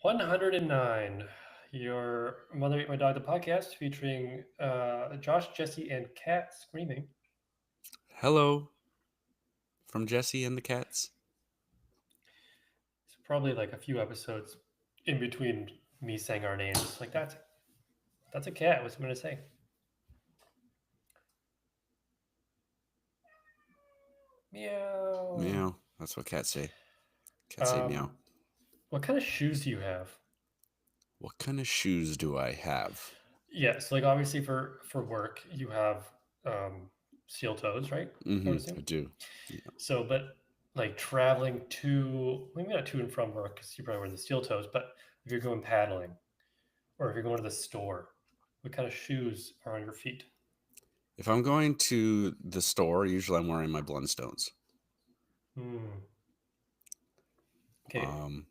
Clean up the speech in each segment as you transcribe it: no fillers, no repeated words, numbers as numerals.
109. Your Mother Ate My Dog, the podcast featuring Josh, Jesse, and Kat screaming. Hello from Jesse and the Cats. It's probably like a few episodes in between me saying our names. Like, that's a cat. What's I'm going to say? Meow. Meow. That's what cats say. Cats say Um, meow. what kind of shoes do you have? What kind of shoes do I have? Yeah, so like obviously for work you have steel toes, right? I would I assume. do. Yeah. So, but like traveling to maybe not to and from work because you probably wear the steel toes, but if you're going paddling or if you're going to the store, what kind of shoes are on your feet? If I'm going to the store, usually I'm wearing my Blundstones. Hmm. Okay. Um,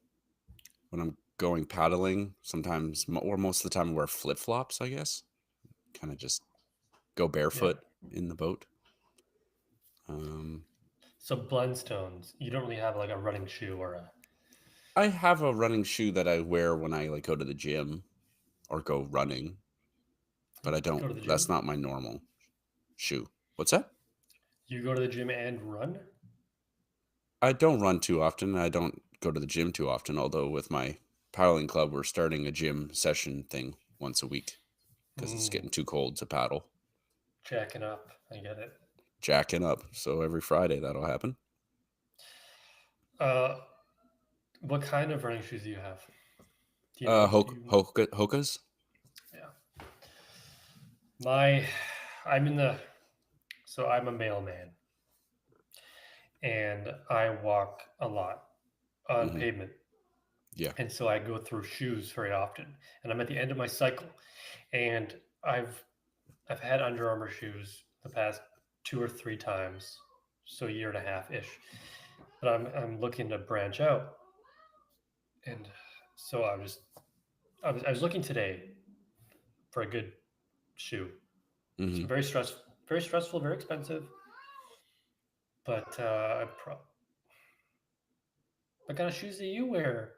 when I'm going paddling, sometimes or most of the time I wear flip flops. I guess kind of just go Yeah. barefoot in the boat. Um, So Blundstones, you don't really have like a running shoe or a I have a running shoe that I wear when I like go to the gym or go running, but I go don't. to the That's gym. not my normal shoe. What's that? You go to the gym and run. I don't run too often. I don't go to the gym too often, although with my paddling club, we're starting a gym session thing once a week because it's Hmm. getting too cold to paddle. Jacking up. I get it. Jacking up. So every Friday that'll happen. Uh, what kind of running shoes do you have? Do you know? Do you? Hoka's? Yeah. My, I'm in the. So I'm a mailman, and I walk a lot on Hmm. pavement. Yeah. And so I go through shoes very often. And I'm at the end of my cycle. And I've I've had Under Armour shoes the past two or three times, so a year and a half ish. But I'm looking to branch out. And so I was looking today for a good shoe. It's Hmm. very stressful, very expensive. But what kind of shoes do you wear?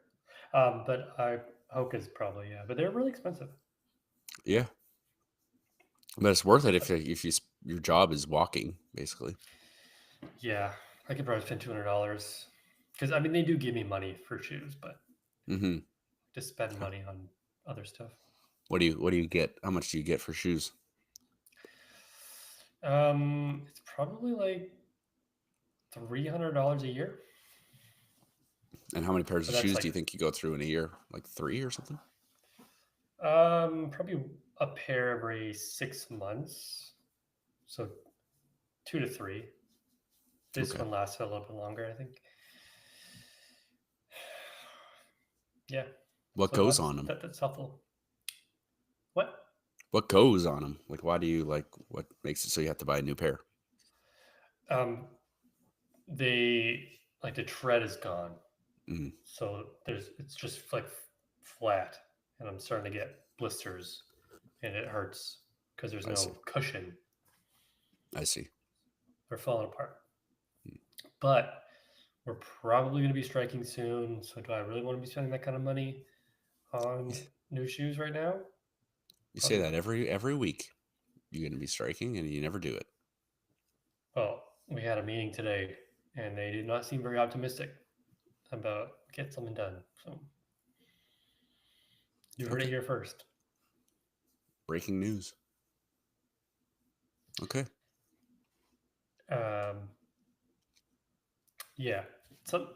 But I Hoka's probably, yeah, but they're really expensive. Yeah. But it's worth it if your job is walking, basically. Yeah, I could probably spend $200 because I mean they do give me money for shoes, but Hmm. to spend money on other stuff. What do you get? How much do you get for shoes? It's probably like $300 a year, And how many pairs but of that's shoes do like you think you go through in a year? Like three or something? probably a pair every 6 months, so two to three. This Okay. one lasts a little bit longer, I think. Yeah, What so goes on them? that's helpful. What? What goes on them? Like, why do you like? What makes it so you have to buy a new pair? Um, they like the tread is gone, Mm, so there's it's just like flat, and I'm starting to get blisters, and it hurts because there's I see. no cushion. I see. They're falling apart. But we're probably going to be striking soon. So do I really want to be spending that kind of money on new shoes right now? You say Probably that not. every week. You're going to be striking, and you never do it. Well, we had a meeting today, and they did not seem very optimistic about get something done. So you heard it Okay. here first. Breaking news. Okay. Um, yeah. So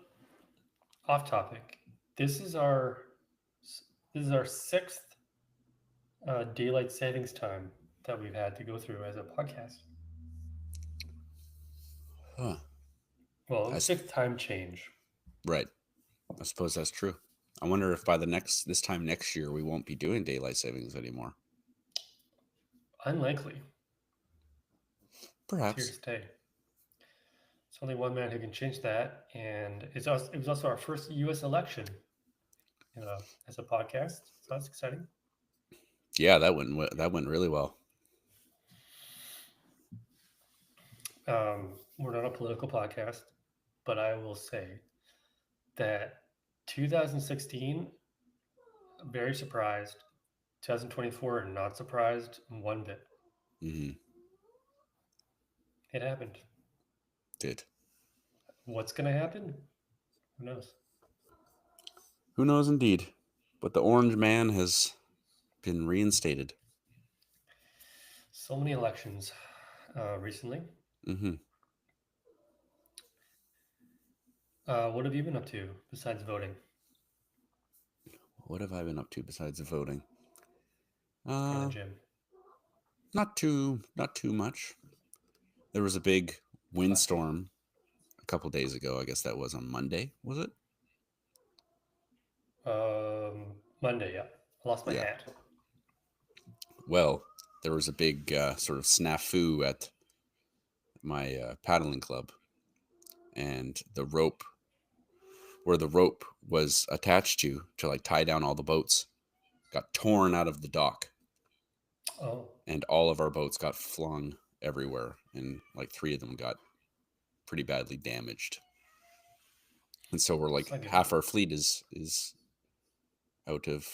off topic. This is our this is our sixth daylight savings time that we've had to go through as a podcast. Huh. Well, That's sixth time change. right. I suppose that's true. I wonder if by this time next year we won't be doing daylight savings anymore. Unlikely. It's here to Perhaps. stay. There's only one man who can change that, and it was also our first U.S. election, as a podcast. So that's exciting. Yeah, that went really well. We're not a political podcast, but I will say that 2016 very surprised. 2024, not surprised one bit. Mm-hmm. It happened. Did. What's going to happen? Who knows? Who knows indeed. But the Orange Man has been reinstated. So many elections recently. Mm-hmm. What have you been up to besides voting? What have I been up to besides voting? Going to the gym. Not too much. There was a big windstorm a couple days ago. I guess that was on Monday, was it? Monday, yeah. I lost my Yeah. hat. Well, there was a big sort of snafu at my paddling club, and the rope where the rope was attached to like tie down all the boats got torn out of the dock, Oh, and all of our boats got flung everywhere, and like 3 of them got pretty badly damaged. And so we're it's like not good. half our fleet is out of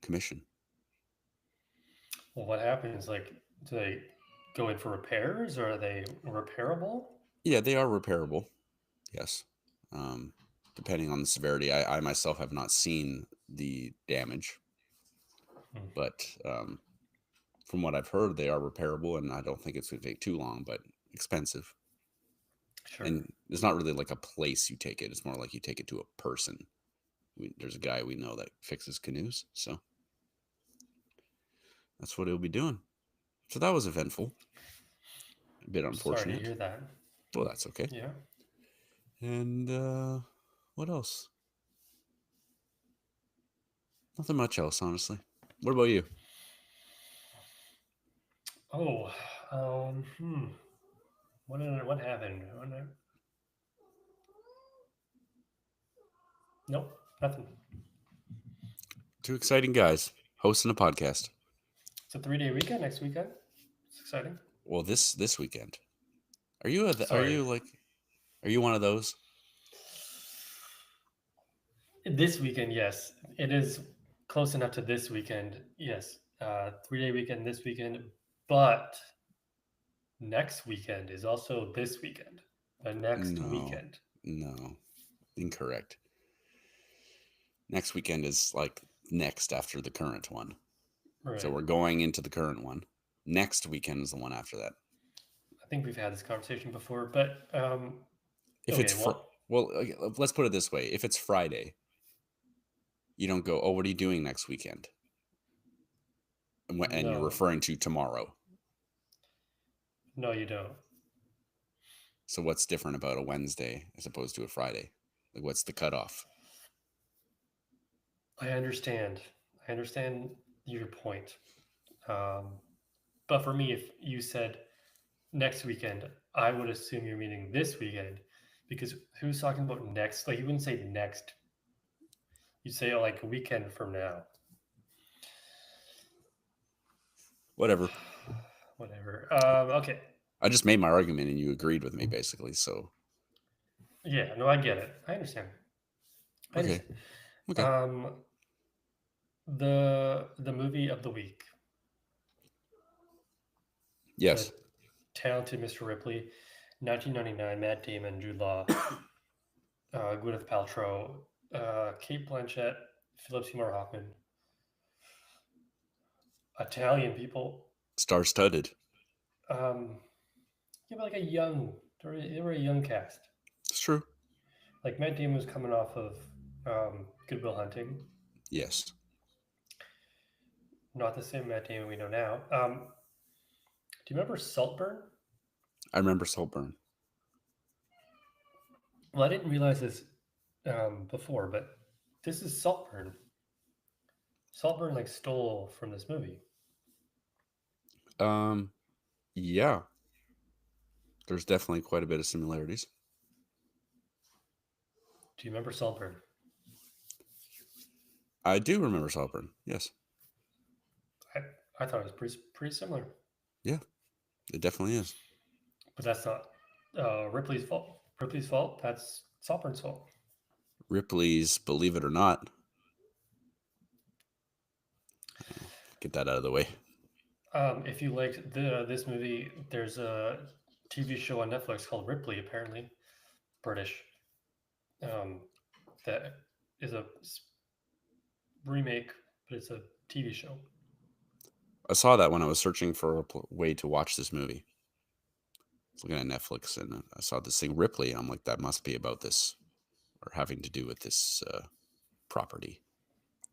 commission. Well, what happens? Like, do they go in for repairs or are they repairable? Yeah, they are repairable. Yes. Depending on the severity. I myself have not seen the damage, Hmm. but from what I've heard, they are repairable, and I don't think it's going to take too long, but expensive. Sure. And it's not really like a place you take it. It's more like you take it to a person. There's a guy we know that fixes canoes, so that's what he'll be doing. So that was eventful. A bit Sorry to unfortunate. hear that. Well, that's okay. Yeah. And what else? Nothing much else, honestly. What about you? Oh, what happened? Nope, nothing. 2 exciting guys hosting a podcast. It's a 3-day weekend next weekend. It's exciting. Well, this weekend. Are you Sorry. are you one of those? This weekend, yes. It is close enough to this weekend. Yes. 3-day weekend this weekend. But next weekend is also this weekend. The next weekend. No. Incorrect. Next weekend is like next after the current one. Right. So we're going into the current one. Next weekend is the one after that. I think we've had this conversation before, but If okay, it's okay, let's put it this way: if it's Friday, you don't go, "Oh, what are you doing next weekend?" And you're no, referring to tomorrow. no, you don't. So what's different about a Wednesday as opposed to a Friday? Like, what's the cutoff? I understand. I understand your point. But for me, if you said next weekend, I would assume you're meaning this weekend, because who's talking about next? Like you wouldn't say next. You'd say like a weekend from now. Whatever. Whatever. Okay. I just made my argument and you agreed with me, basically. So Yeah. No, I get it. I understand. I okay, understand. okay. The movie of the week. Yes. The Talented Mr. Ripley, 1999. Matt Damon, Jude Law, Gwyneth Paltrow, Kate Blanchett, Philip Seymour Hoffman. Italian people. Star-studded. Yeah, but like they were a young cast. It's true. Like Matt Damon was coming off of Good Will Hunting. Yes. Not the same Matt Damon we know now. Do you remember Saltburn? I remember Saltburn. Well, I didn't realize this before, but this is Saltburn. Saltburn like stole from this movie. Yeah. There's definitely quite a bit of similarities. Do you remember Saltburn? I do remember Saltburn. Yes. I thought it was pretty similar. Yeah, it definitely is. But that's not Ripley's fault. Ripley's fault. That's Saltburn's fault. Ripley's Believe It or Not. get that out of the way. If you liked this movie, there's a TV show on Netflix called Ripley, apparently British. Um, that is a remake, but it's a TV show. I saw that when I was searching for a way to watch this movie. I was looking at Netflix and I saw this thing Ripley. I'm like, that must be about this or having to do with this property.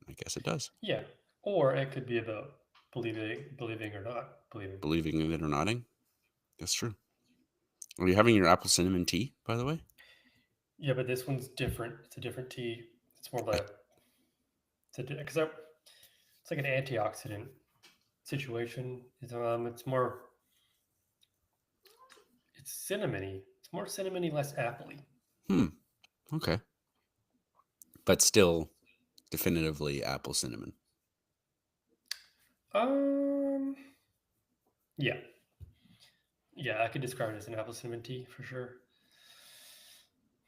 I guess it does. Yeah, or it could be about believing or not believing. Believing in it or noting. That's true. Are you having your apple cinnamon tea, by the way? Yeah, but this one's different. It's a different tea. It's more I, like because it's like an antioxidant situation. It's more it's cinnamony. It's more cinnamony, less appley. okay. But still definitively apple cinnamon. Um, yeah, yeah, I could describe it as an apple cinnamon tea for sure.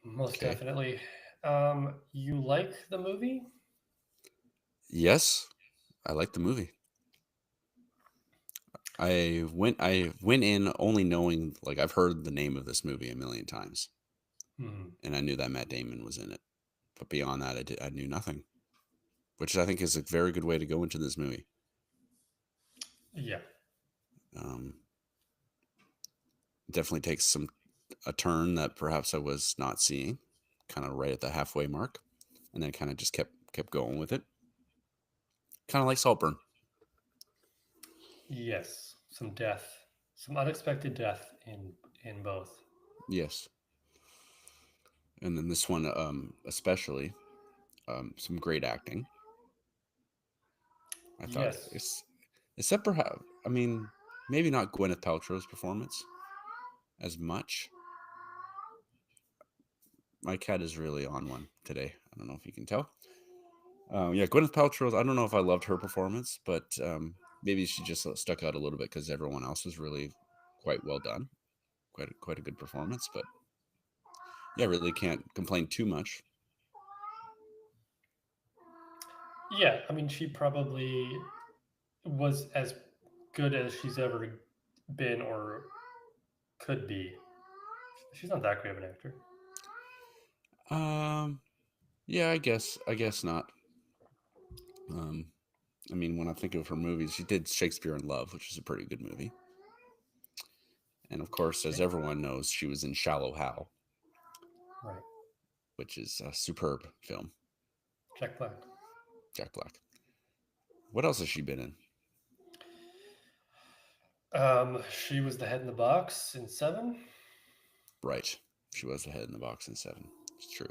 Most Okay. definitely. You like the movie? Yes, I like the movie. I went in only knowing, like, I've heard the name of this movie a million times, Hmm. and I knew that Matt Damon was in it. But beyond that, I knew nothing, which I think is a very good way to go into this movie. Yeah. Um, definitely takes a turn that perhaps I was not seeing, kind of right at the halfway mark, and then kind of just kept going with it, kind of like Saltburn. Yes. Some death, some unexpected death in both. Yes, and then this one, especially, some great acting. I thought Yes. except perhaps, I mean, maybe not Gwyneth Paltrow's performance as much. My cat is really on one today. I don't know if you can tell. Yeah, Gwyneth Paltrow. I don't know if I loved her performance, but maybe she just stuck out a little bit because everyone else was really quite well done, quite a good performance. But yeah, really can't complain too much. Yeah, I mean, she probably was as good as she's ever been or could be. She's not that great of an actor. Um, yeah, I guess not. Um, I mean, when I think of her movies, she did Shakespeare in Love, which is a pretty good movie. And of course, as everyone knows, she was in Shallow Hal, Right. which is a superb film. Jack Black. Jack Black. What else has she been in? She was the head in the box in Seven. Right. She was the head in the box in Seven. It's true.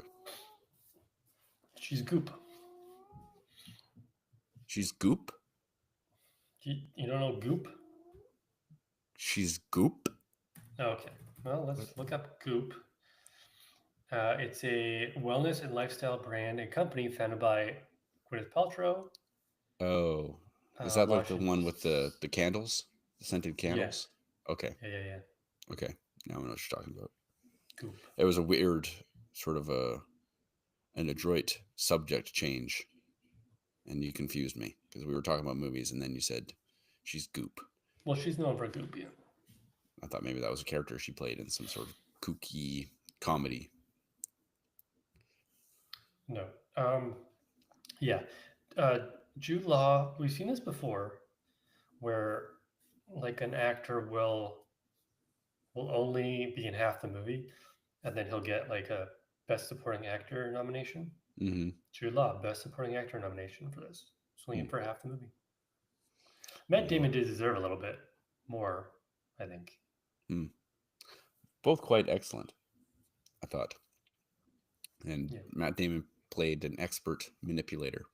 She's Goop. She's Goop. You don't know Goop? She's Goop. Okay. Well, let's look up Goop. It's a wellness and lifestyle brand and company founded by Gwyneth Paltrow. Oh, is that like the Launching. one with the candles, the scented Yeah. candles? Okay. Yeah. Okay. Now I know what you're talking about. Goop. It was a weird sort of an adroit subject change, and you confused me because we were talking about movies, and then you said she's Goop. Well, she's known for Goop, yeah. I thought maybe that was a character she played in some sort of kooky comedy. No. Yeah. Jude Law, we've seen this before where like an actor will only be in half the movie and then he'll get like a best supporting actor nomination. Mm-hmm. Jude Law, best supporting actor nomination for this. It's only in for half the movie. Matt Yeah. Damon did deserve a little bit more, I think. Both quite excellent, I thought. And Yeah. Matt Damon played an expert manipulator,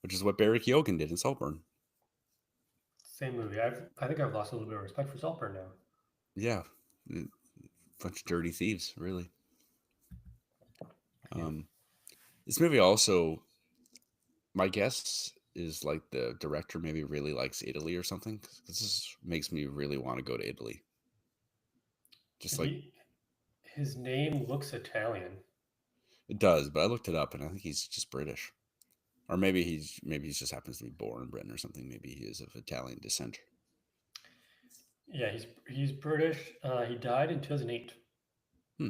which is what Barry Keoghan did in Saltburn. Same movie. I think I've lost a little bit of respect for Saltburn now. Yeah, bunch of dirty thieves, really. Yeah. This movie also, my guess is like the director maybe really likes Italy or something. 'Cause this makes me really want to go to Italy. Just like His name looks Italian. it does, but I looked it up and I think he's just British. Or maybe he just happens to be born in Britain or something. Maybe he is of Italian descent. Yeah, he's British. He died in 2008. Hmm.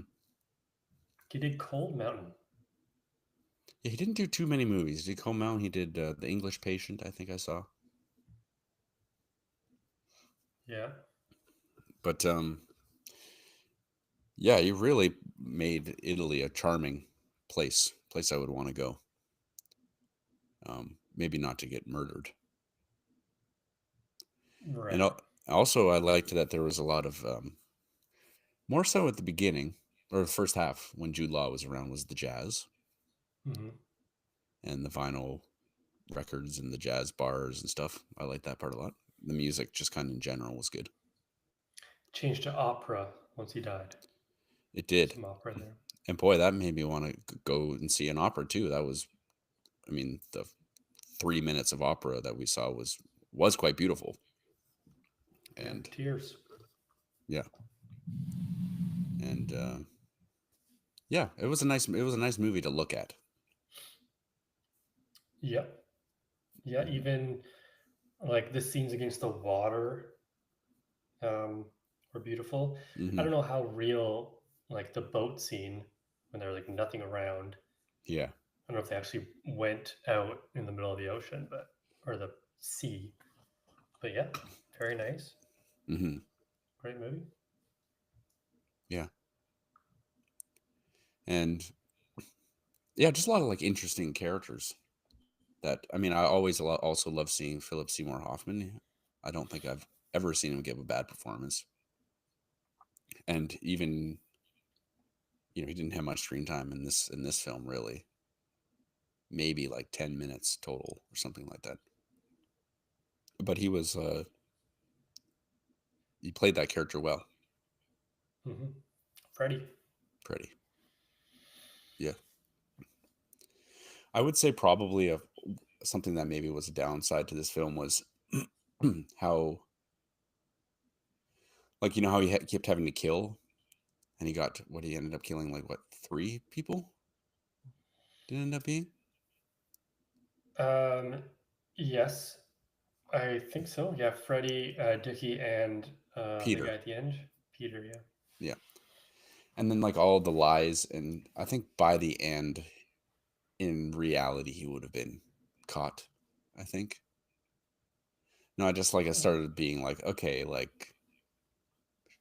He did Cold Mountain. Yeah, he didn't do too many movies. He did Cold Mountain. He did The English Patient, I think I saw. Yeah. But yeah, he really made Italy a charming place I would want to go. Maybe not to get murdered. Right. And also, I liked that there was a lot of more so at the beginning or the first half when Jude Law was around was the jazz Hmm. and the vinyl records and the jazz bars and stuff. I like that part a lot. The music, just kind of in general, was good. Changed to opera once he died. It did, Some opera there. and boy, that made me want to go and see an opera too. That was, I mean, the 3 minutes of opera that we saw was quite beautiful. Yeah, And tears. yeah, and yeah, it was a nice movie to look at. Yep. Yeah, even like the scenes against the water were beautiful. I Hmm. don't know how real like the boat scene when there was like nothing around. Yeah. I don't know if they actually went out in the middle of the ocean, but or the sea. But yeah, very nice. Hmm. Great movie. Yeah. And yeah, just a lot of like interesting characters. That I mean, I always also love seeing Philip Seymour Hoffman. I don't think I've ever seen him give a bad performance. And even he didn't have much screen time in this film really. Maybe like 10 minutes total or something like that. But he played that character well. Hmm. Freddie. Pretty. Yeah. I would say probably something that maybe was a downside to this film was how, like, how he kept having to kill, and he ended up killing, like, what, 3 people? Did it end up being? Um, yes, I think so. Yeah, Freddie, Dickie, and the guy Peter. at the end, Peter. Yeah. Yeah. And then, like, all the lies, and I think by the end, in reality, he would have been caught, I think. No, I started being like, okay, like,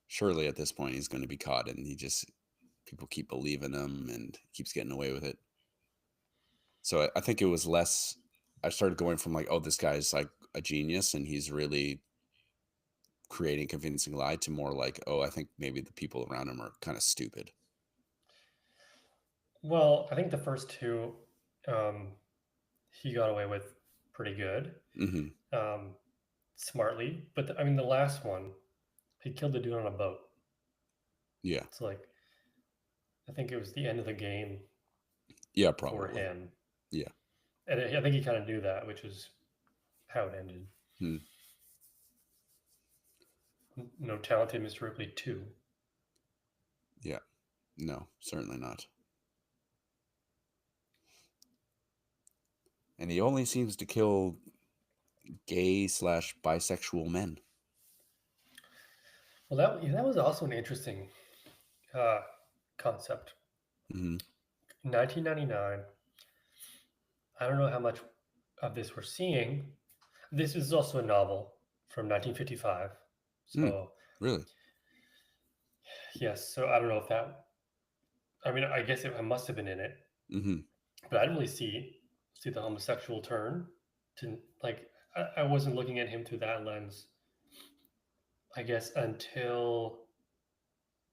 surely at this point he's going to be caught, and people keep believing him and he keeps getting away with it. So I think it was less. I started going from like, oh, this guy's like a genius and he's really creating convincing lie to more like, oh, I think maybe the people around him are kind of stupid. Well, I think the first two, um, he got away with pretty good, Hmm. um, smartly. But I mean, the last one, he killed the dude on a boat. Yeah. It's like I think it was the end of the game Yeah, for probably. him, Yeah. and I think he kind of knew that, which is how it ended. Hmm. No talented Mr. Ripley two. Yeah. No, certainly not. And he only seems to kill gay/bisexual men. Well, that was also an interesting uh, concept. Hmm. 1999. I don't know how much of this we're seeing. This is also a novel from 1955. Mm, So really? yes, so I don't know if that. I mean, I guess it must have been in it, Hmm. but I didn't really see the homosexual turn. To like, I wasn't looking at him through that lens. I guess until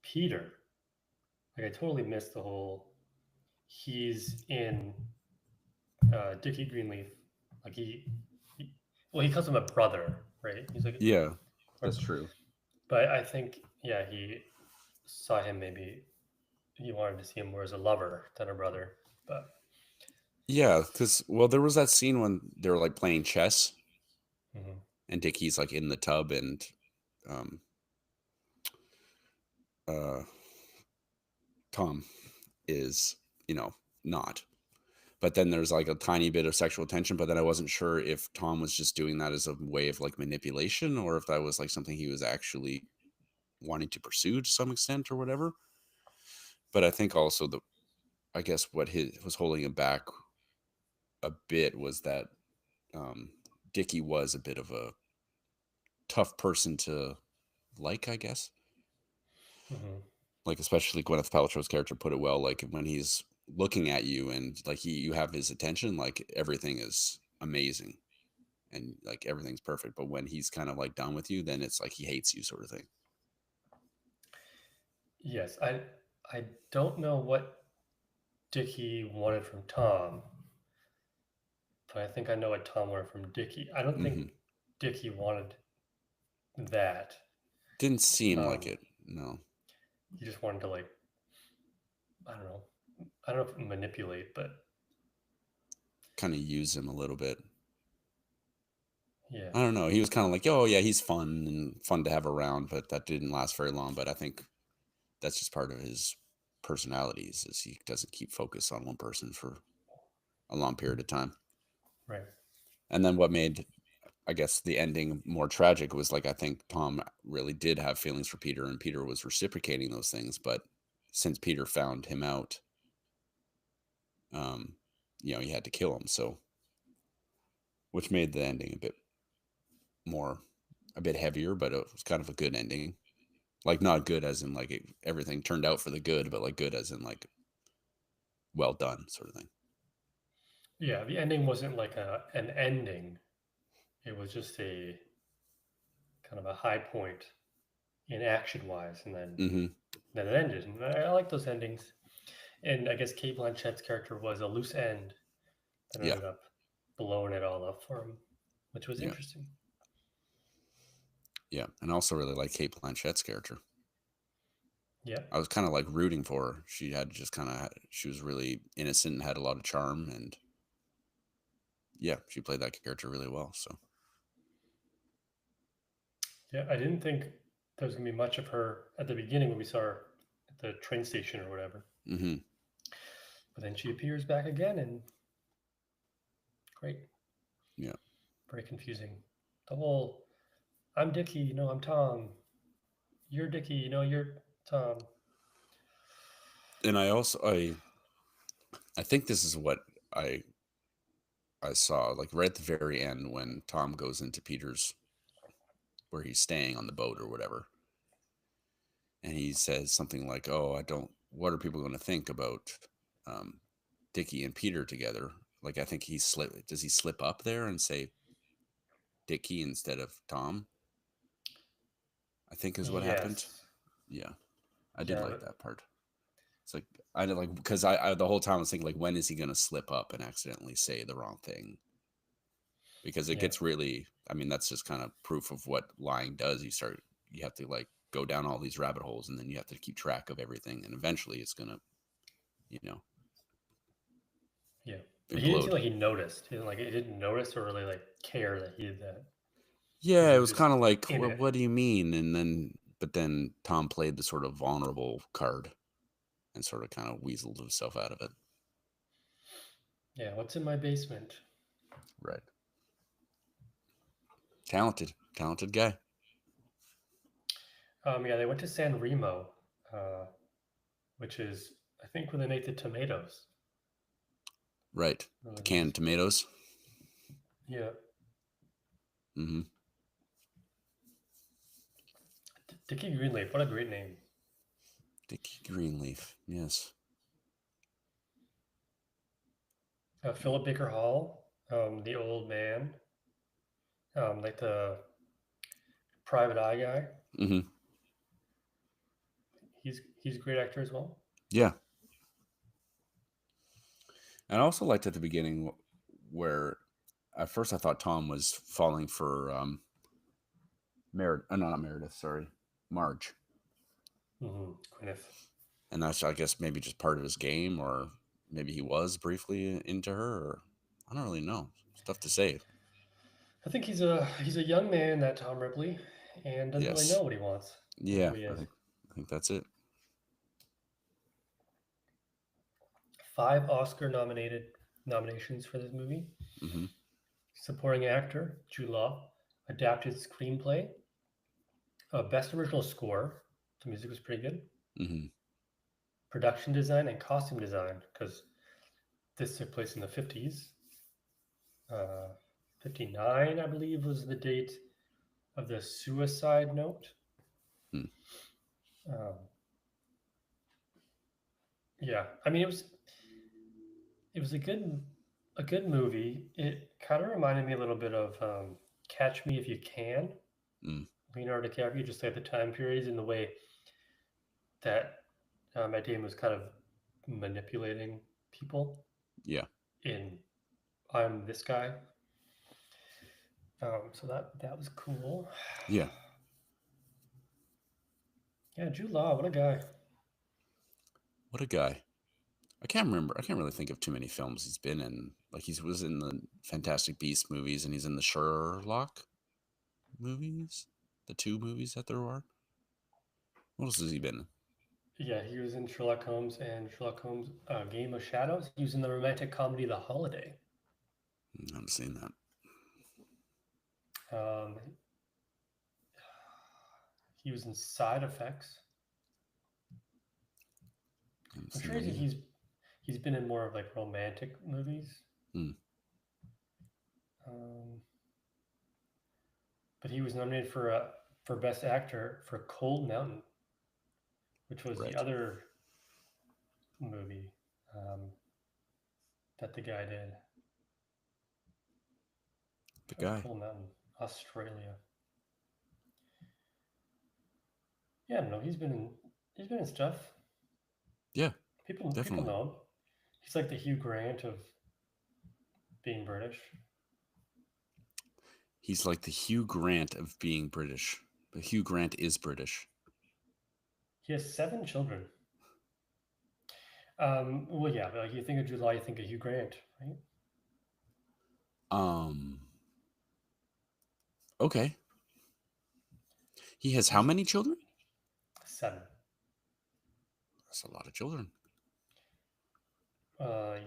Peter. Like I totally missed the whole. He's in Dickie Greenleaf. Like well, he calls him a brother, right? He's like, Yeah, or, that's true. but I think yeah, he saw him maybe he wanted to see him more as a lover than a brother. But Yeah, because well, there was that scene when they were like playing chess, mhm. and Dickie's like in the tub, and um, uh, Tom is, not. but then there's like a tiny bit of sexual tension. But then I wasn't sure if Tom was just doing that as a way of like manipulation, or if that was like something he was actually wanting to pursue to some extent or whatever. But I think also I guess what was holding him back a bit was that um, Dickie was a bit of a tough person to like, I guess. Hmm. Like especially Gwyneth Paltrow's character put it well. Like when he's looking at you and like you have his attention, like everything is amazing and like everything's perfect. But when he's kind of like done with you, then it's like he hates you, sort of thing. Yes, I don't know what Dickie wanted from Tom, but I think I know what Tom wanted from Dickie. I don't think Hmm. Dickie wanted that. Didn't seem like Um, it. No, he just wanted to like, I don't know, I don't know if manipulate, but kind of use him a little bit. yeah, I don't know. He was kind of like, oh yeah, he's fun and fun to have around, but that didn't last very long. But I think that's just part of his personalities, is he doesn't keep focus on one person for a long period of time. right. And then what made, I guess, the ending more tragic was like I think Tom really did have feelings for Peter, and Peter was reciprocating those things. But since Peter found him out, um, he had to kill him. So, which made the ending a bit heavier, but it was kind of a good ending. Like not good as in like everything turned out for the good, but like good as in like well done, sort of thing. Yeah, the ending wasn't like an ending. It was just a kind of a high point in action wise, and Hmm. then it ended. And I like those endings. And I guess Kate Blanchett's character was a loose end that Yeah, ended up blowing it all up for him, which was yeah, interesting. yeah. And I also really like Kate Blanchett's character. Yeah, I was kind of like rooting for her. She had just she was really innocent and had a lot of charm, and yeah, she played that character really well. So, yeah. I didn't think there was gonna be much of her at the beginning when we saw her at the train station or whatever. hmm, But then she appears back again, and great, yeah. very confusing. The whole I'm Dickie, I'm Tom. You're Dickie, you're Tom. And I think this is what I I saw like right at the very end when Tom goes into Peter's, where he's staying on the boat or whatever, and he says something like, "Oh, I don't. What are people going to think about um, Dickie and Peter together?" Like I think he slip. Does he slip up there and say Dickie instead of Tom? I think is what happened. Yes. Yeah, I did Yeah, like but that part. It's like I did like because I the whole time I was thinking like when is he going to slip up and accidentally say the wrong thing? Because it yeah, gets really. I mean, that's just kind of proof of what lying does. You have to like go down all these rabbit holes, and then you have to keep track of everything, and eventually it's gonna, you know, yeah. But he didn't seem implode. like he noticed. He didn't notice or really like care that he did that. Like Yeah, he it was was just kind of like, in well, it. what do you mean? But then Tom played the sort of vulnerable card and sort of kind of weaseled himself out of it. Yeah, what's in my basement? Right. Talented guy. Yeah, they went to San Remo, uh, which is I think where they make the tomatoes. Right. The Really nice. canned tomatoes. Yeah, Mm-hmm. Dickie Greenleaf. What a great name. Dickie Greenleaf. Yes. Philip Baker Hall, the old man, like the private eye guy. Mm-hmm. He's a great actor as well. Yeah. And I also liked at the beginning where at first I thought Tom was falling for Meredith. No, not Meredith. Sorry, Marge. Gwyneth. And that's, I guess, maybe just part of his game, or maybe he was briefly into her, or I don't really know. It's tough to say. I think he's a young man, that Tom Ripley, and doesn't really Yes. know what he wants or Yeah, who he is. I think that's it. 5 Oscar nominated. nominations for this movie. Mm-hmm. Supporting actor, Jude Law. Adapted screenplay. Best original score. The music was pretty good. Mm-hmm. Production design and costume design, because this took place in the 50s. 59, I believe, was the date of the suicide note. Hmm. Um, yeah, I mean, it was a good movie. It kind of reminded me a little bit of Catch Me If You Can, Mm. Leonardo DiCaprio, just like the time periods and the way that Matt Damon was kind of manipulating people Yeah. in I'm this guy. So that was cool. Yeah. Yeah, Jude Law, what a guy. What a guy. I can't remember. I can't really think of too many films he's been in. Like he was in the Fantastic Beasts movies, and he's in the Sherlock movies, the 2 movies that there are. What else has he been in? Yeah, he was in Sherlock Holmes and Sherlock Holmes Game of Shadows. He was in the romantic comedy The Holiday. I haven't seen that. Um, he was in Side Effects. Haven't I'm seen sure that either. he's been in more of like romantic movies. Hmm. Um, but he was nominated for Best Actor for Cold Mountain, which was the Right. other movie that the guy did. The guy. Cold Mountain, Australia. Yeah, I don't know. He's been in stuff. Yeah, People definitely. know him. He's like the Hugh Grant of being British. He's like the Hugh Grant of being British. But Hugh Grant is British. He has 7 children. Well, yeah, like you think of Jude Law, you think of Hugh Grant, right? Um. Okay. He has how He's many children? 7. That's a lot of children.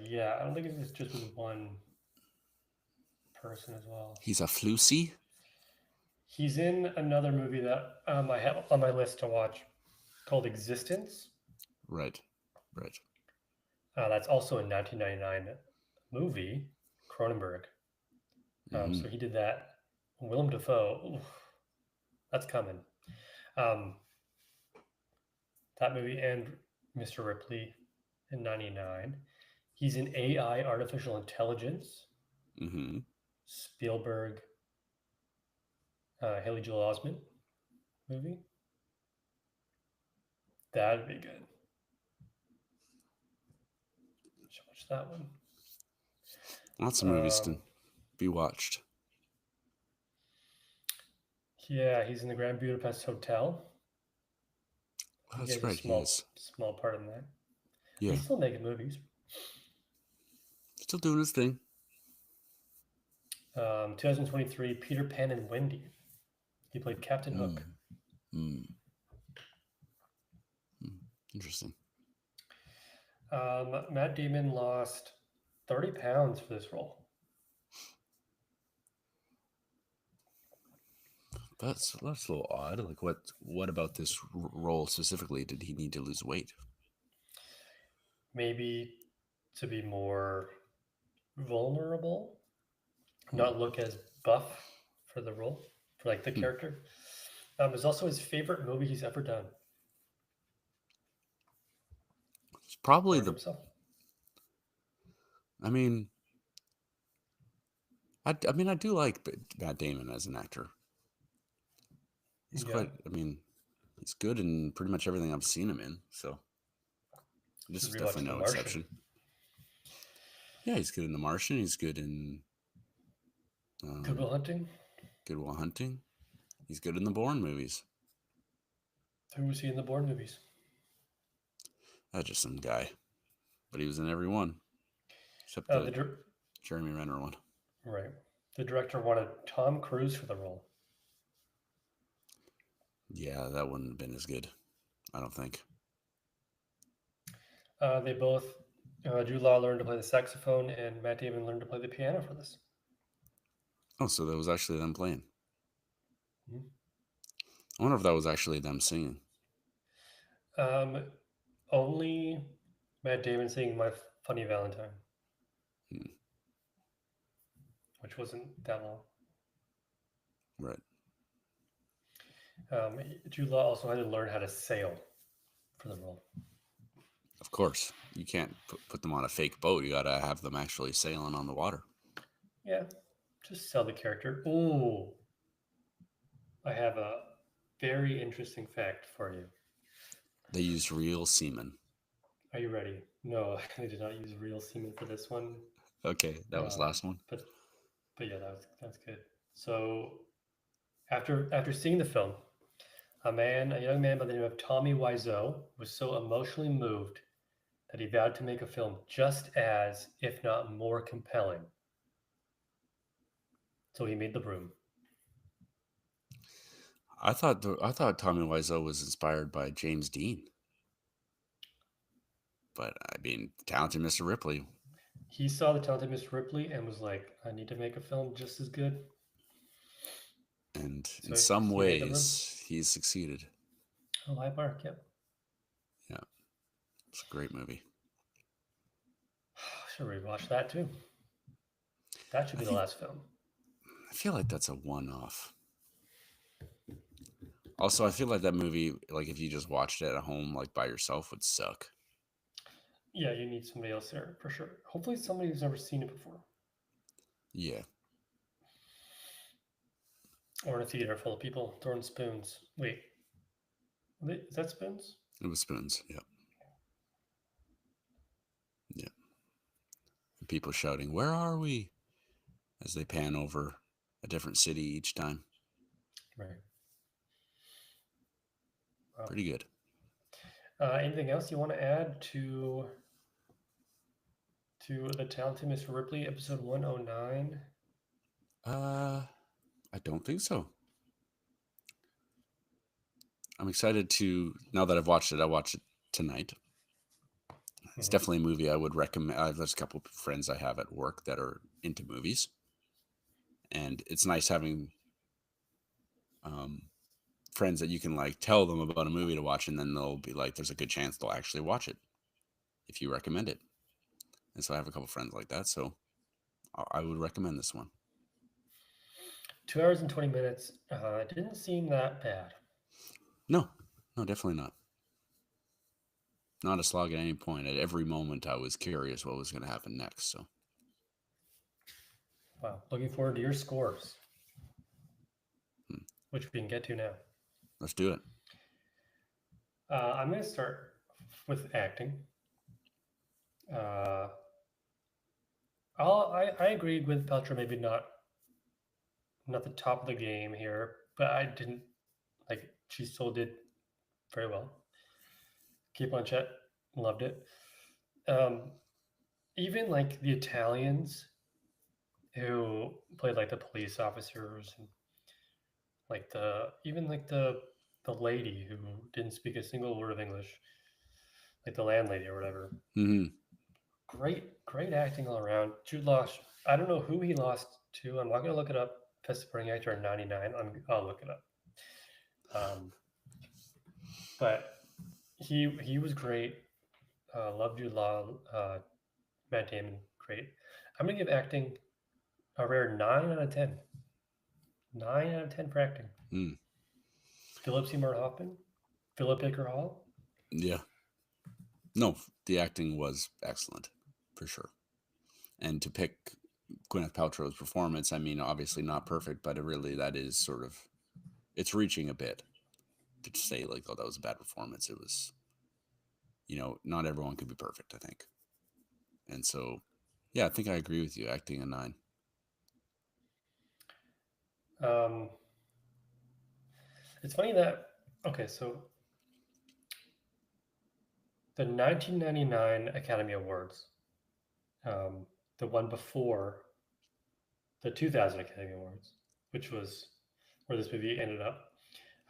Yeah, I don't think it's just with one person as well. He's a Flusy. He's in another movie that I have on my list to watch called Existence. Right. Right. That's also a 1999 movie, Cronenberg. Mm-hmm. So he did that. Willem Dafoe, oof, that's coming. Um, that movie and Mr. Ripley in '99. He's in AI, Artificial Intelligence, Mm-hmm. Spielberg, Haley Joel Osment movie. That'd be good. Should watch that one. Lots of movies to be watched. Yeah, he's in the Grand Budapest Hotel. Oh, He that's has a right. He is. small part in that. Yeah. He's still making movies. Still doing his thing. 2023, Peter Pan and Wendy. He played Captain Hook. Mm. Interesting. Matt Damon lost 30 pounds for this role. That's a little odd. Like, what about this role specifically did he need to lose weight? Maybe to be more vulnerable, not look as buff for the role, for like the character. It's also his favorite movie he's ever done. It's probably Hurt the. himself. I mean, I mean, I do like Matt Damon as an actor. He's Yeah. quite. I mean, he's good in pretty much everything I've seen him in. So this is Rewatch definitely The no Martian. exception. Yeah, he's good in The Martian. He's good in Good Will Hunting. Good Will Hunting. He's good in the Bourne movies. Who was he in the Bourne movies? That's just some guy, but he was in every one except The Jeremy Renner one. Right. The director wanted Tom Cruise for the role. Yeah, that wouldn't have been as good. I don't think. They both Jude Law learned to play the saxophone, and Matt Damon learned to play the piano for this. Oh, so that was actually them playing. Mhm. I wonder if that was actually them singing. Only Matt Damon singing "My Funny Valentine," Hmm. which wasn't that long. Right. Jude Law also had to learn how to sail for the role. Of course, you can't put them on a fake boat. You got to have them actually sailing on the water. Yeah, just sell the character. Ooh, I have a very interesting fact for you. They used real semen. Are you ready? No, I did not use real semen for this one. Okay, that was the last one. But yeah, that's good. So after seeing the film, a young man by the name of Tommy Wiseau was so emotionally moved that he vowed to make a film just as, if not more, compelling. So he made The Broom. I thought Tommy Wiseau was inspired by James Dean, but I mean, talented Mr. Ripley. He saw the talented Mr. Ripley and was like, "I need to make a film just as good." And So in some he made The Broom. ways, he's succeeded. Oh, high mark. Yep. Yeah, it's a great movie. Should rewatch that too. That should be the last film. I feel like that's a one-off. Also, I feel like that movie, like if you just watched it at home, like by yourself, would suck. Yeah, you need somebody else there for sure. Hopefully, somebody who's never seen it before, Yeah. or in a theater full of people throwing spoons. Wait, is that spoons? It was spoons. Yeah. Yeah. And people shouting, "Where are we?" as they pan over a different city each time. Right. Wow. Pretty good. Anything else you want to add to the Talented Mr. Ripley episode 109? I don't think so. I'm excited to, now that I've watched it, I watched it tonight. It's definitely a movie I would recommend. There's a couple of friends I have at work that are into movies, and it's nice having friends that you can like tell them about a movie to watch, and then they'll be like, "There's a good chance they'll actually watch it if you recommend it." And so I have a couple friends like that, so I would recommend this one. 2 hours and 20 minutes. It didn't seem that bad. No, definitely not. Not a slog at any point. At every moment, I was curious what was going to happen next. So, Wow. Looking forward to your scores, which we can get to now. let's do it. I'm going to start with acting. I agreed with Paltrow, maybe not the top of the game here, but I didn't like. She still did very well. Kate Blanchett, loved it. Even like the Italians who played like the police officers and like the lady who didn't speak a single word of English, like the landlady or whatever. Mm-hmm. Great acting all around. Jude Law, I don't know who he lost to. I'm not going to look it up. Best supporting actor in '99. I'll look it up. But he was great. Loved Jude Law. Matt Damon, great. I'm going to give acting a rare 9 out of 10. 9 out of 10 for acting. Mm. Philip Seymour Hoffman, Philip Baker Hall. Yeah. No, the acting was excellent, for sure. And to pick Gwyneth Paltrow's performance, I mean, obviously not perfect, but that is sort of, it's reaching a bit to say like, oh, that was a bad performance. It was, not everyone could be perfect, I think. And so, yeah, I think I agree with you. Acting a 9. It's funny that so the 1999 Academy Awards, the one before the 2000 Academy Awards, which was where this movie ended up,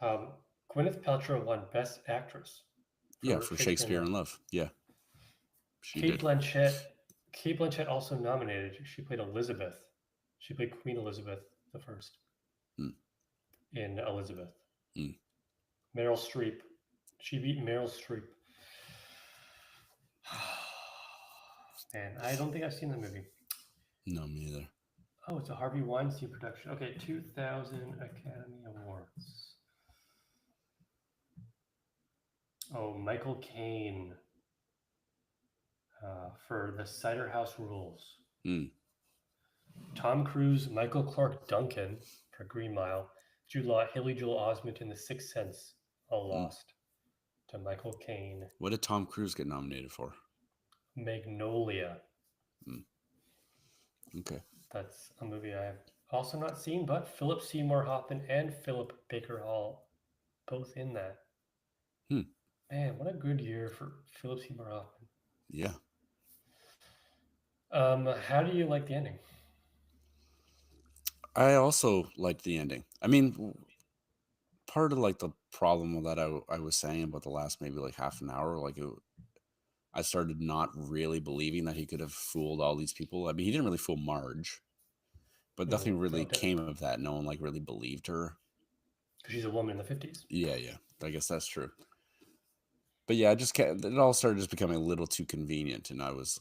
Gwyneth Paltrow won Best Actress For Shakespeare in Love. Yeah. She Kate did. Blanchett. Kate Blanchett also nominated. She played Elizabeth. She played Queen Elizabeth the First Hmm. in Elizabeth. Hmm. Meryl Streep. She beat Meryl Streep. Man, I don't think I've seen the movie. No, me either. Oh, it's a Harvey Weinstein production. Okay, 2000 Academy Awards. Oh, Michael Caine for The Cider House Rules. Hmm. Tom Cruise, Michael Clark Duncan for Green Mile. Jude Law, Haley Joel Osment in The Sixth Sense. All Hmm. lost to Michael Caine. What did Tom Cruise get nominated for? Magnolia. Hmm. Okay. That's a movie I've also not seen, but Philip Seymour Hoffman and Philip Baker Hall both in that. Hmm. Man, what a good year for Philip Seymour Hoffman. Yeah. How do you like the ending? I also liked the ending. I mean, part of like the problem that I was saying about the last maybe like half an hour, like I started not really believing that he could have fooled all these people. I mean, he didn't really fool Marge, but nothing really Oh, came of that. No one like really believed her. because she's a woman in the 50s. Yeah, yeah. I guess that's true. But yeah, I just can't. It all started just becoming a little too convenient, and I was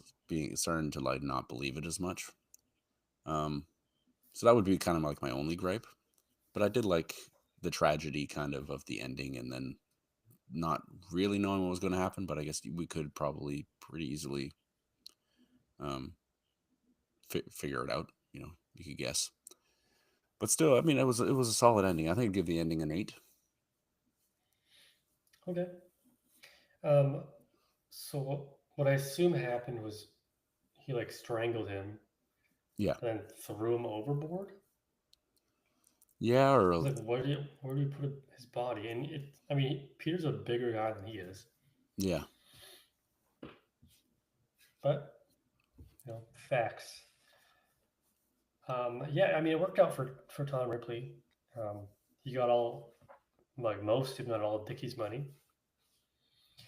starting to like not believe it as much. So that would be kind of like my only gripe. But I did like the tragedy kind of the ending, and then not really knowing what was going to happen. But I guess we could probably pretty easily figure it out. You know, you could guess. But still, I mean, it was a solid ending. I think I'd give the ending an 8. Okay. So what I assume happened was he like strangled him, Yeah, then threw him overboard. yeah, or Like, where do you put his body? And I mean, Peter's a bigger guy than he is, yeah, but facts. Yeah, I mean, it worked out for Tom Ripley. He got all, like most, if not all, of Dickie's money.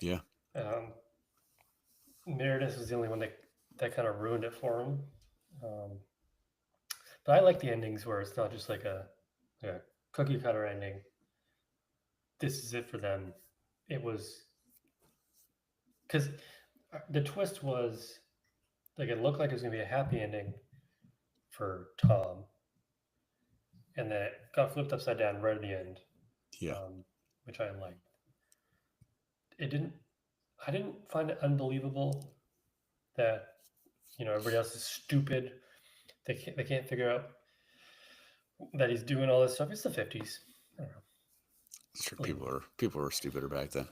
yeah. Um, Meredith was the only one that kind of ruined it for him. Um, but I like the endings where it's not just like a cookie cutter ending. This is it for them. It was because the twist was like it looked like it was gonna be a happy ending for Tom, and then it got flipped upside down right at the end, Yeah. which I liked. It didn't. I didn't find it unbelievable that everybody else is stupid. They can't figure out that he's doing all this stuff. It's the 50s. I don't know. Sure, Believable. people were stupider back then.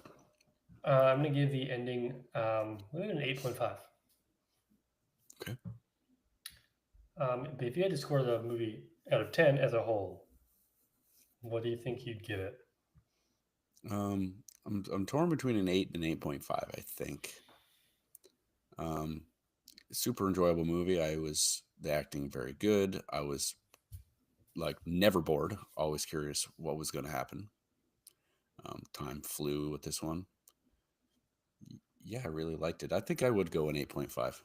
I'm gonna give the ending an 8.5. Okay. But if you had to score the movie out of 10 as a whole, what do you think you'd give it? I'm torn between an 8 and an 8.5. I think. Super enjoyable movie. The acting very good. I was like never bored. Always curious what was going to happen. Time flew with this one. Yeah, I really liked it. I think I would go an 8.5.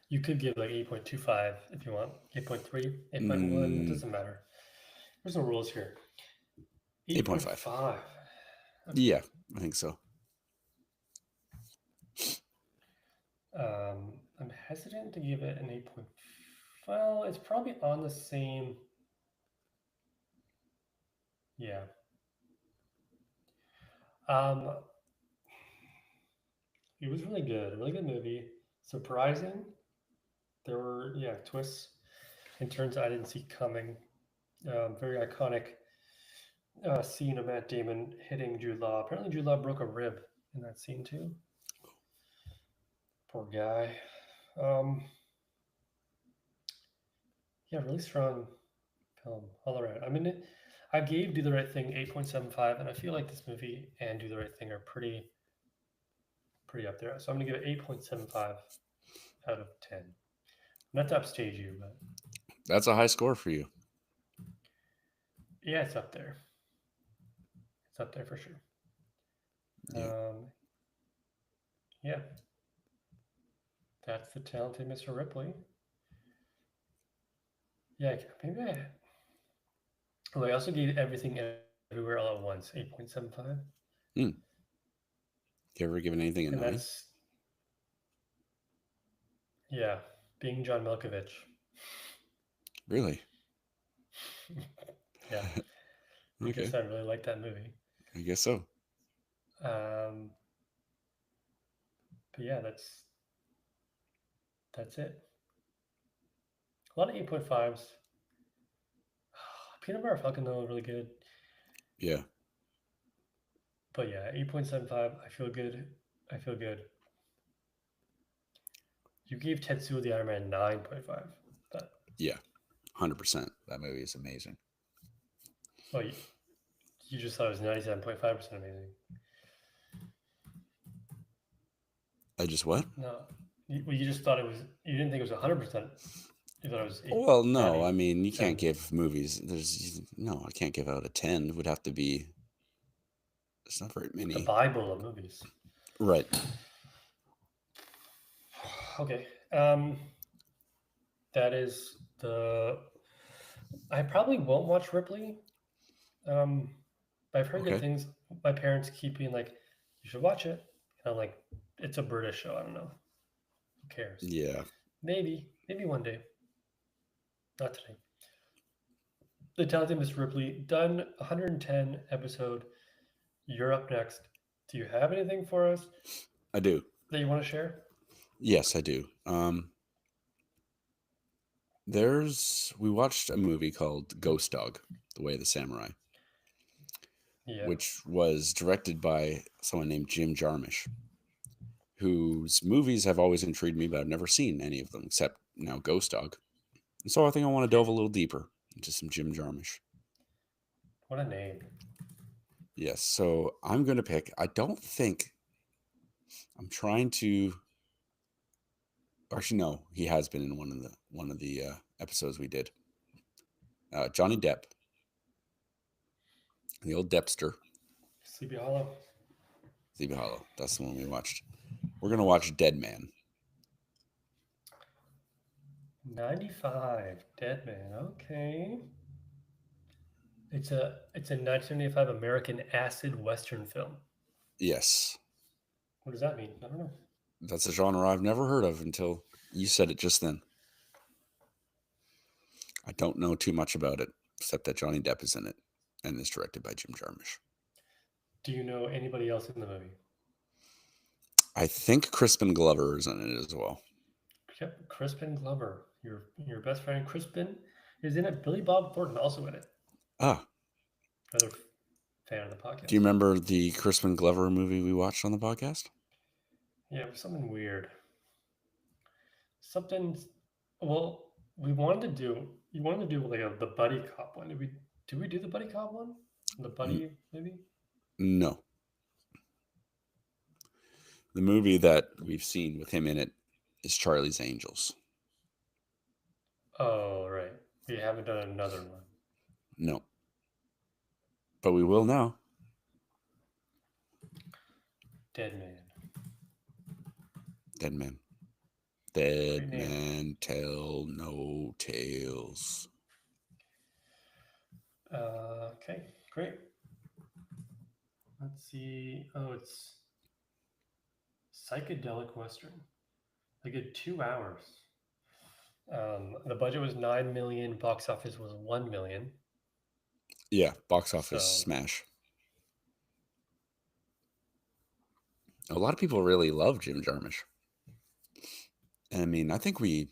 You could give like 8.25 if you want, 8.3, 8.1, it doesn't matter. There's no rules here. 8.5. 8.5. Yeah, I think so. I'm hesitant to give it an 8. Well, it's probably on the same. Yeah. It was really good movie. Surprising. There were twists and turns I didn't see coming. Very iconic scene of Matt Damon hitting Jude Law. Apparently, Jude Law broke a rib in that scene too. Poor guy. Yeah, really strong film all around. I mean, I gave Do the Right Thing 8.75, and I feel like this movie and Do the Right Thing are pretty up there. So I'm gonna give it 8.75 out of 10. Not to upstage you, but that's a high score for you. yeah, it's up there. It's up there for sure. Yeah. Yeah. That's the talented Mr. Ripley. Yeah, maybe I. Oh, I also gave Everything Everywhere All at Once 8.75, Hmm. You ever given anything a and 9? that's yeah, being John Malkovich. Really? Yeah, I guess Okay. I really like that movie. I guess so. Um, but yeah, that's it. A lot of 8.5s. Peanut Butter Falcon though really good, Yeah. but yeah, 8.75. I feel good. I feel good. You gave Tetsuo the Iron Man 9.5, but Yeah. 100%. That movie is amazing. well, you just thought it was 97.5% amazing. I just what? No, you just thought it was. You didn't think it was 100%. You thought it was Well, around no. eight, I mean, you can't 7. give movies. I can't give out a 10. It would have to be. It's not very The many. Bible of movies. Right. Okay. That is the. I probably won't watch Ripley. Um, but I've heard good Okay. things. My parents keep being like, "You should watch it." And I'm like, "It's a British show. I don't know. Who cares? Yeah. Maybe one day. Not today." The Talented Miss Ripley done 110 episode. You're up next. Do you have anything for us I do. that you want to share? Yes, I do. We watched a movie called Ghost Dog, The Way of the Samurai, Yeah. which was directed by someone named Jim Jarmusch, whose movies have always intrigued me, but I've never seen any of them except now Ghost Dog. And so I think I want to delve a little deeper into some Jim Jarmusch. What a name. Yes, so I'm going to pick. I don't think I'm trying to. Actually, no, he has been in one of the episodes we did. Johnny Depp, the old Deppster, Sleepy Hollow. Sleepy Hollow. That's the one we watched. We're gonna watch Dead Man. 95. Dead Man. Okay. It's a 1975 American acid western film. Yes, What does that mean? I don't know. that's a genre I've never heard of until you said it just then. I don't know too much about it except that Johnny Depp is in it and is directed by Jim Jarmusch. Do you know anybody else in the movie? I think Crispin Glover is in it as well. Yep, Crispin Glover. Your best friend Crispin is in it. Billy Bob Thornton also in it. Ah, Another fan of the podcast. do you remember the Crispin Glover movie we watched on the podcast? Yeah, it was something weird. Something. Well, we wanted to do. You wanted to do like the buddy cop one. Did we do the buddy cop one? The buddy maybe. No. The movie that we've seen with him in it is Charlie's Angels. Oh right. We haven't done another one. No. But we will now. Dead Man. Dead Man. Great Dead name. Man tell no tales. Okay, great. Let's see. Oh, it's psychedelic western. A good 2 hours. The budget was 9 million. Box office was 1 million. Yeah, box office So- smash. A lot of people really love Jim Jarmusch. And I mean, I think we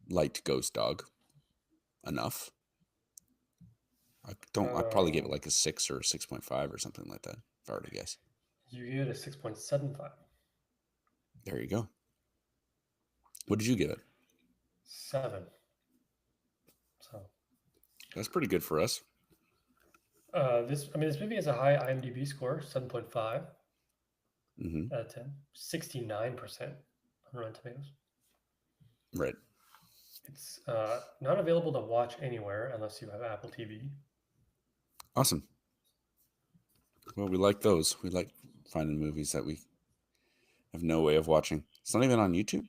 liked Ghost Dog enough. I'd probably give it like a 6 or 6.5 or something like that, if I were to guess. You gave it a 6.75. There you go. What did you give it? 7. So That's pretty good for us. this movie has a high IMDb score, 7.5 Mm-hmm. out of 10. 69% on Rotten Tomatoes. Right. It's not available to watch anywhere unless you have Apple TV. Awesome. Well, we like those. We like finding movies that we have no way of watching. It's not even on YouTube.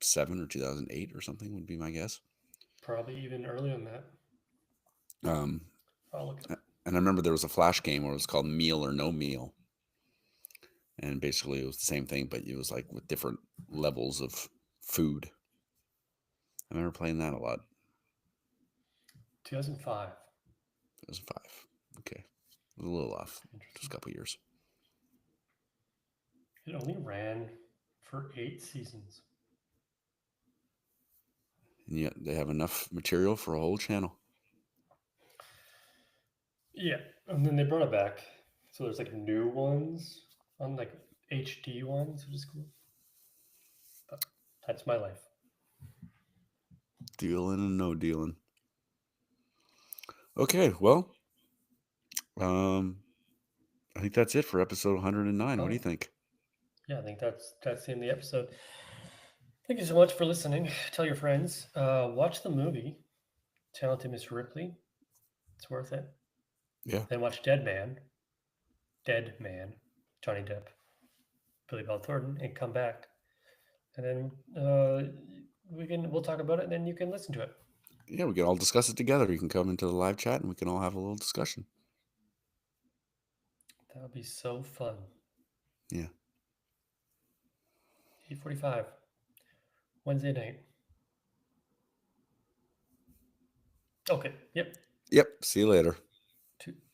2007 or 2008 or something would be my guess. Probably even earlier than that. Um, I'll look it up. and I remember there was a Flash game where it was called Meal or No Meal. And basically it was the same thing, but it was like with different levels of food. I remember playing that a lot. 2005. 2005. Okay. It was a little off. Just a Interesting. couple years. It only ran for 8 seasons. And yet they have enough material for a whole channel. Yeah, and then they brought it back. So there's like new ones on like HD ones, which is cool. But that's my life. Dealing and no dealing. Okay, well, I think that's it for episode 109. What do you think? Yeah, I think that's the end of the episode. Thank you so much for listening. Tell your friends. Watch the movie, Talented Miss Ripley. It's worth it. Yeah. Then watch Dead Man, Johnny Depp, Billy Bob Thornton, and come back. And then we'll talk about it, and then you can listen to it. Yeah, we can all discuss it together. You can come into the live chat and we can all have a little discussion. That would be so fun. Yeah. 8:45, Wednesday night. Okay. Yep. Yep. See you later.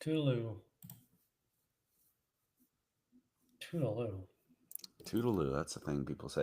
Toodaloo. Toodaloo. Toodaloo. That's the thing people say.